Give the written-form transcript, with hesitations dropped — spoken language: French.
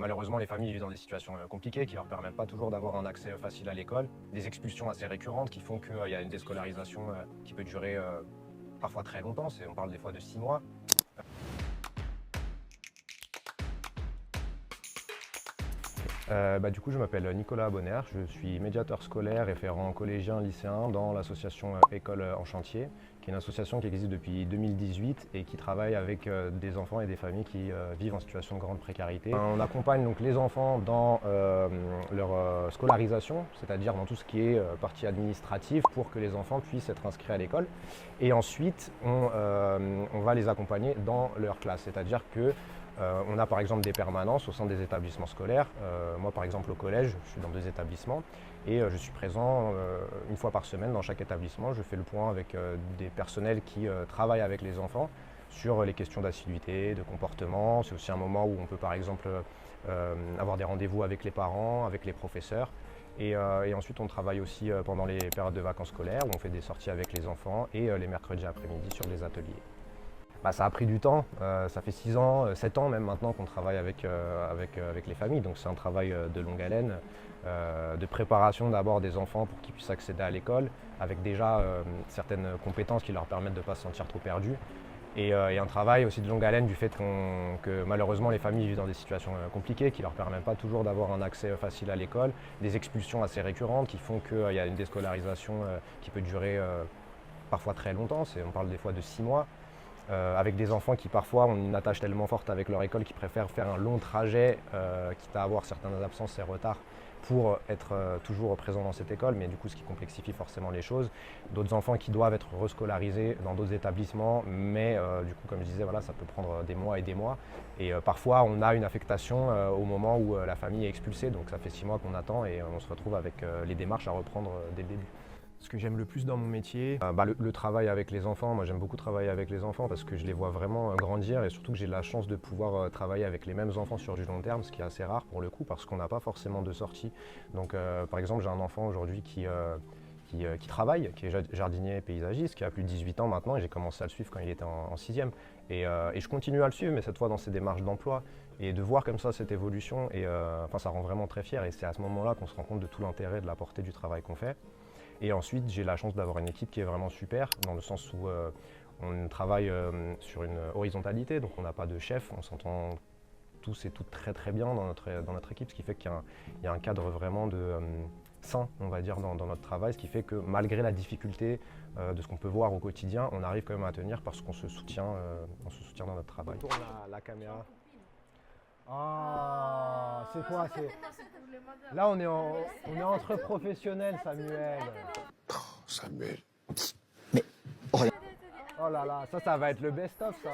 malheureusement, les familles vivent dans des situations compliquées qui ne leur permettent pas toujours d'avoir un accès facile à l'école. Des expulsions assez récurrentes qui font qu'il y a une déscolarisation qui peut durer parfois très longtemps. On parle des fois de 6 mois. Du coup, je m'appelle Nicolas Bonner, je suis médiateur scolaire, référent collégien, lycéen dans l'association École en chantier, qui est une association qui existe depuis 2018 et qui travaille avec des enfants et des familles qui vivent en situation de grande précarité. On accompagne donc les enfants dans leur scolarisation, c'est-à-dire dans tout ce qui est partie administrative pour que les enfants puissent être inscrits à l'école. Et ensuite, on va les accompagner dans leur classe, c'est-à-dire que on a par exemple des permanences au sein des établissements scolaires. Moi par exemple au collège, je suis dans 2 établissements et je suis présent une fois par semaine dans chaque établissement. Je fais le point avec des personnels qui travaillent avec les enfants sur les questions d'assiduité, de comportement. C'est aussi un moment où on peut par exemple avoir des rendez-vous avec les parents, avec les professeurs. Et ensuite on travaille aussi pendant les périodes de vacances scolaires où on fait des sorties avec les enfants et les mercredis après-midi sur des ateliers. Ça a pris du temps, ça fait 6 ans, 7 ans même maintenant qu'on travaille avec les familles, donc c'est un travail de longue haleine, de préparation d'abord des enfants pour qu'ils puissent accéder à l'école, avec déjà certaines compétences qui leur permettent de ne pas se sentir trop perdus, et un travail aussi de longue haleine du fait que malheureusement les familles vivent dans des situations compliquées, qui ne leur permettent pas toujours d'avoir un accès facile à l'école, des expulsions assez récurrentes qui font qu'il y a une déscolarisation qui peut durer parfois très longtemps, on parle des fois de 6 mois. Avec des enfants qui parfois ont une attache tellement forte avec leur école qu'ils préfèrent faire un long trajet, quitte à avoir certaines absences et retards pour être toujours présents dans cette école, mais du coup ce qui complexifie forcément les choses. D'autres enfants qui doivent être rescolarisés dans d'autres établissements, mais du coup comme je disais, voilà, ça peut prendre des mois et des mois. Et parfois on a une affectation au moment où la famille est expulsée, donc ça fait 6 mois qu'on attend et on se retrouve avec les démarches à reprendre dès le début. Ce que j'aime le plus dans mon métier, le travail avec les enfants. Moi j'aime beaucoup travailler avec les enfants parce que je les vois vraiment grandir et surtout que j'ai la chance de pouvoir travailler avec les mêmes enfants sur du long terme, ce qui est assez rare pour le coup parce qu'on n'a pas forcément de sortie. Donc par exemple j'ai un enfant aujourd'hui qui travaille, qui est jardinier paysagiste, qui a plus de 18 ans maintenant et j'ai commencé à le suivre quand il était en 6e. Et je continue à le suivre mais cette fois dans ses démarches d'emploi. Et de voir comme ça cette évolution, ça rend vraiment très fier et c'est à ce moment-là qu'on se rend compte de tout l'intérêt de la portée du travail qu'on fait. Et ensuite, j'ai la chance d'avoir une équipe qui est vraiment super, dans le sens où on travaille sur une horizontalité, donc on n'a pas de chef, on s'entend tous et toutes très très bien dans notre équipe, ce qui fait qu'il y a un cadre vraiment sain, on va dire, dans notre travail, ce qui fait que malgré la difficulté de ce qu'on peut voir au quotidien, on arrive quand même à tenir parce qu'on se soutient dans notre travail. On tourne la caméra. Ah, c'est quoi? Là, on est entre professionnels, Samuel. Samuel. Oh là là, ça va être le best-of, ça.